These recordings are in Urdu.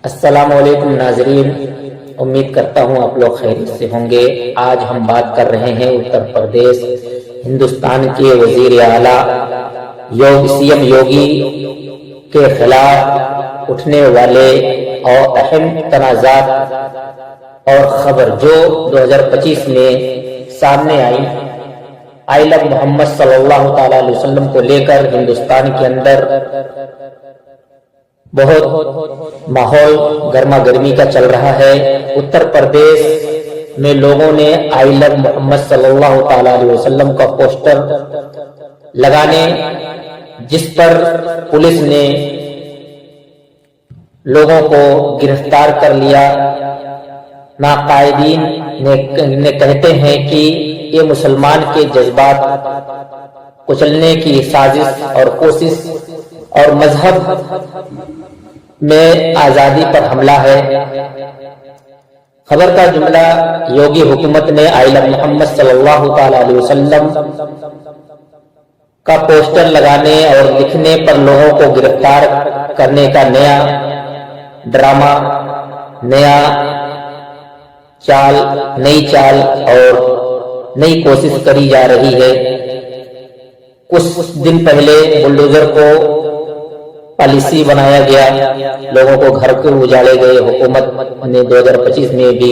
السلام علیکم ناظرین، امید کرتا ہوں آپ لوگ خیریت سے ہوں گے۔ آج ہم بات کر رہے ہیں اتر پردیش ہندوستان کے وزیر اعلیٰ سی ایم یوگی کے خلاف اٹھنے والے اور اہم تنازعات اور خبر جو 2025 میں سامنے آئی آئی لو محمد صلی اللہ تعالی علیہ وسلم کو لے کر ہندوستان کے اندر بہت ماحول گرما گرمی کا چل رہا ہے۔ اتر پردیش میں لوگوں نے آئی لو محمد صلی اللہ تعالی علیہ وسلم کا پوسٹر لگانے، جس پر پولیس نے لوگوں کو گرفتار کر لیا۔ ناقائدین نے کہتے ہیں کہ یہ مسلمان کے جذبات کچلنے کی سازش اور کوشش اور مذہب میں آزادی پر حملہ ہے۔ خبر کا جملہ: یوگی حکومت نے آئی لو محمد صلی اللہ تعالی علیہ وسلم کا پوسٹر لگانے اور لکھنے پر لوگوں کو گرفتار کرنے کا نیا ڈرامہ، نئی چال اور نئی کوشش کری جا رہی ہے۔ کچھ دن پہلے بلڈوزر کو پالیسی بنایا گیا، لوگوں کو گھر کو اجاڑے گئے۔ حکومت نے 2025 میں بھی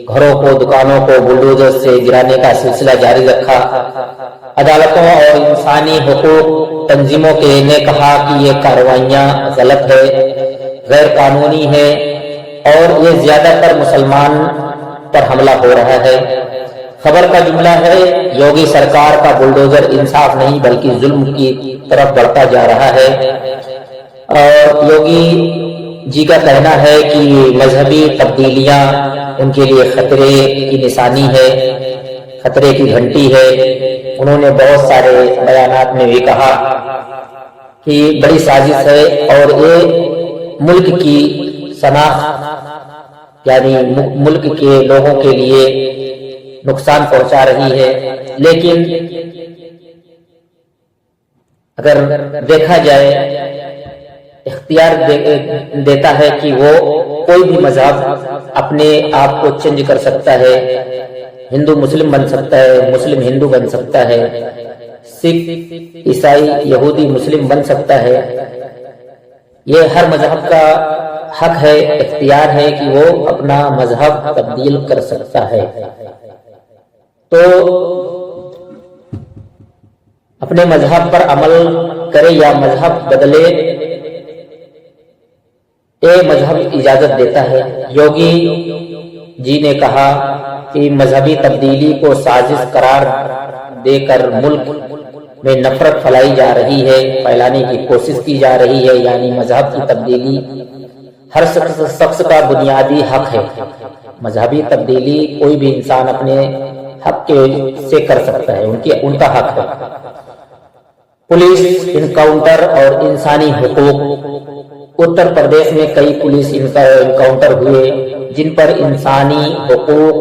گھروں کو، دکانوں کو بلڈوزر سے گرانے کا سلسلہ جاری رکھا۔ عدالتوں اور انسانی حقوق تنظیموں نے کہا کہ یہ کارروائیاں غلط ہے، غیر قانونی ہے اور یہ زیادہ تر مسلمان پر حملہ ہو رہا ہے۔ خبر کا جملہ ہے: یوگی سرکار کا بلڈوزر انصاف نہیں بلکہ ظلم کی طرف بڑھتا جا رہا ہے۔ اور یوگی جی کا کہنا ہے کہ مذہبی تبدیلیاں ان کے لیے خطرے کی نشانی ہے، خطرے کی گھنٹی ہے۔ انہوں نے بہت سارے بیانات میں بھی کہا کہ بڑی سازش ہے اور یہ ملک کی شناخت یعنی ملک کے لوگوں کے لیے نقصان پہنچا رہی ہے۔ لیکن اگر دیکھا جائے، اختیار دیتا ہے کہ وہ کوئی بھی مذہب اپنے آپ کو چینج کر سکتا ہے، ہندو مسلم بن سکتا ہے، مسلم ہندو بن سکتا ہے، سکھ عیسائی یہودی مسلم بن سکتا ہے۔ یہ ہر مذہب کا حق ہے، اختیار ہے کہ وہ اپنا مذہب تبدیل کر سکتا ہے۔ تو اپنے مذہب پر عمل کرے یا مذہب بدلے، یہ مذہب اجازت دیتا ہے۔ یوگی جی نے کہا کہ مذہبی تبدیلی کو سازش قرار دے کر ملک میں نفرت پھیلانے کی کوشش کی جا رہی ہے، یعنی مذہب کی تبدیلی ہر شخص کا بنیادی حق ہے۔ مذہبی تبدیلی کوئی بھی انسان اپنے حق سے کر سکتا ہے، ان کا حق ہے۔ پولیس انکاؤنٹر اور انسانی حقوق: اتر پردیش میں کئی پولیس انکاؤنٹر ہوئے جن پر انسانی حقوق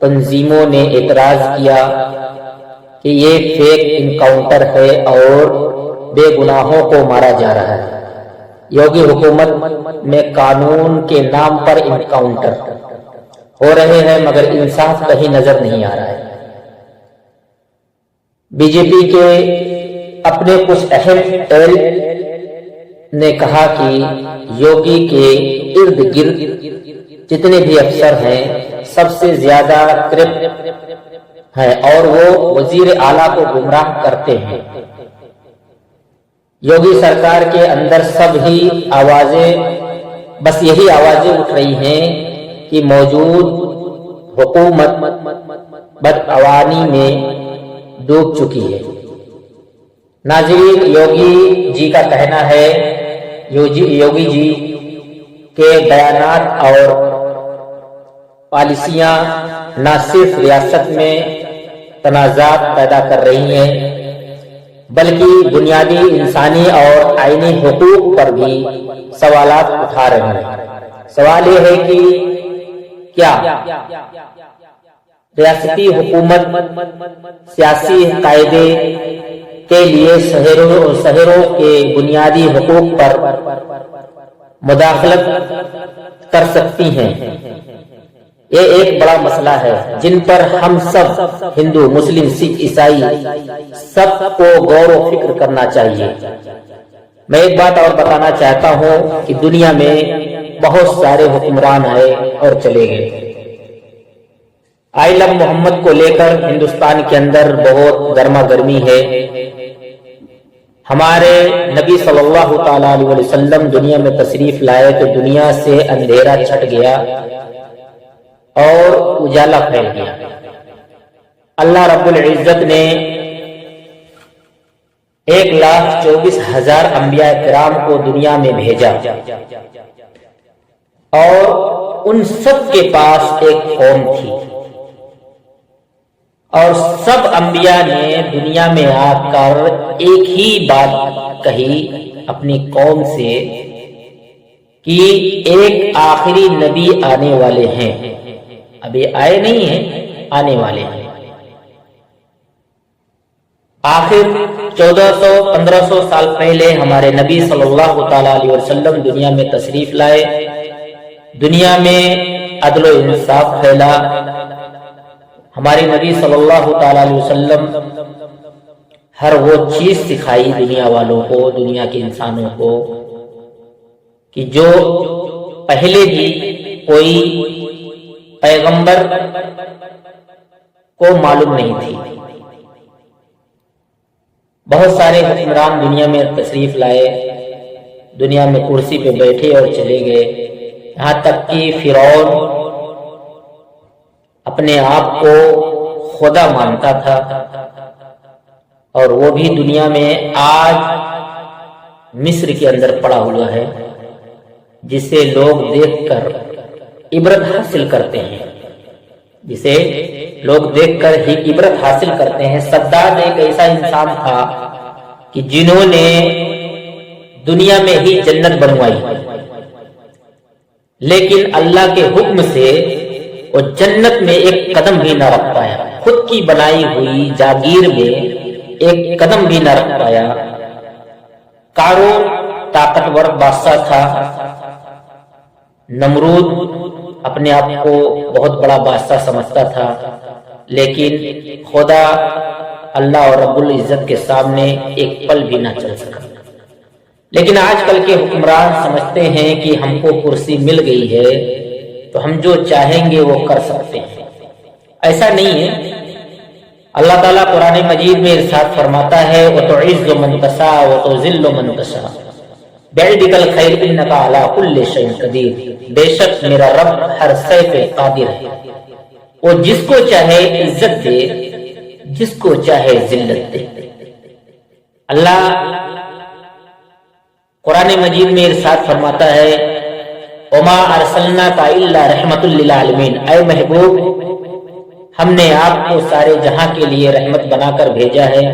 تنظیموں نے اعتراض کیا کہ یہ فیک انکاؤنٹر ہے اور بے گناہوں کو مارا جا رہا ہے۔ یوگی حکومت میں قانون کے نام پر انکاؤنٹر ہو رہے ہیں مگر انصاف کہیں نظر نہیں آ رہا ہے۔ بی جے پی کے اپنے کچھ اہم ایل نے کہا کہ یوگی کے ارد گرد جتنے بھی افسر ہیں سب سے زیادہ کرپٹ ہیں اور وہ وزیر اعلیٰ کو گمراہ کرتے ہیں۔ یوگی سرکار کے اندر بس یہی آوازیں اٹھ رہی ہیں کہ موجود حکومت بدعنوانی میں ڈوب چکی ہے۔ ناظرین، یوگی جی کا کہنا ہے، یوگی جی کے بیانات اور پالیسیاں نہ صرف ریاست میں تنازعات پیدا کر رہی ہیں بلکہ بنیادی انسانی اور آئینی حقوق پر بھی سوالات اٹھا رہے ہیں۔ سوال یہ ہے کہ کیا ریاستی حکومت سیاسی قاعدے کے لیے شہروں کے بنیادی حقوق پر مداخلت کر سکتی ہیں، یہ ایک بڑا مسئلہ ہے جن پر ہم سب ہندو، مسلم، سکھ، عیسائی سب کو غور و فکر کرنا چاہیے۔ میں ایک بات اور بتانا چاہتا ہوں کہ دنیا میں بہت سارے حکمران آئے اور چلے گئے۔ آئلم محمد کو لے کر ہندوستان کے اندر بہت گرما گرمی ہے۔ ہمارے نبی صلی اللہ تعالی علیہ وسلم دنیا میں تشریف لائے تو دنیا سے اندھیرا چھٹ گیا اور اجالا پھیل گیا۔ اللہ رب العزت نے 1,24,000 انبیاء کرام کو دنیا میں بھیجا اور ان سب کے پاس ایک قوم تھی، اور سب انبیاء نے دنیا میں آ کر ایک ہی بات کہی اپنی قوم سے کہ ایک آخری نبی آنے والے ہیں، ابھی آئے نہیں ہیں، آنے والے ہیں۔ آخر 1400-1500 سال پہلے ہمارے نبی صلی اللہ تعالی علیہ وسلم دنیا میں تشریف لائے، دنیا میں عدل و انصاف پھیلا۔ ہمارے نبی صلی اللہ تعالی علیہ وسلم ہر وہ چیز سکھائی دنیا والوں کو، دنیا کے انسانوں کو، کہ جو پہلے بھی کوئی پیغمبر کو معلوم نہیں تھی۔ بہت سارے حکمران دنیا میں تشریف لائے، دنیا میں کرسی پہ بیٹھے اور چلے گئے، یہاں تک کہ فرعون اپنے آپ کو خدا مانتا تھا، اور وہ بھی دنیا میں آج مصر کے اندر پڑا ہوا ہے، جسے لوگ دیکھ کر عبرت حاصل کرتے ہیں، جسے لوگ دیکھ کر ہی عبرت حاصل کرتے ہیں۔ صداد ایک ایسا انسان تھا کہ جنہوں نے دنیا میں ہی جنت بنوائی، لیکن اللہ کے حکم سے وہ جنت میں ایک قدم بھی نہ رکھ پایا، خود کی بنائی ہوئی جاگیر میں ایک قدم بھی نہ رکھ پایا۔ قارون طاقتور بادشاہ تھا، نمرود اپنے آپ کو بہت بڑا بادشاہ سمجھتا تھا، لیکن خدا اللہ اور رب العزت کے سامنے ایک پل بھی نہ چل سکا۔ لیکن آج کل کے حکمران سمجھتے ہیں کہ ہم کو کرسی مل گئی ہے تو ہم جو چاہیں گے وہ کر سکتے ہیں۔ ایسا نہیں ہے۔ اللہ تعالیٰ قرآن مجید میں ارشاد فرماتا ہے وَتُعِزُّ مَن تَشَاءُ وَتُذِلُّ مَن تَشَاءُ بِيَدِكَ الْخَيْرُ إِنَّكَ عَلَىٰ كُلِّ شَيْءٍ قَدِيرٌ۔ بے شک میرا رب ہر شے پہ قادر ہے، وہ جس کو چاہے عزت دے، جس کو چاہے ذلت دے۔ اللہ قرآن مجید میں ارشاد فرماتا ہے وَمَا أَرْسَلْنَاكَ إِلَّا رَحْمَةً لِّلْعَالَمِينَ، اے محبوب ہم نے آپ کو سارے جہاں کے لیے رحمت بنا کر بھیجا ہے۔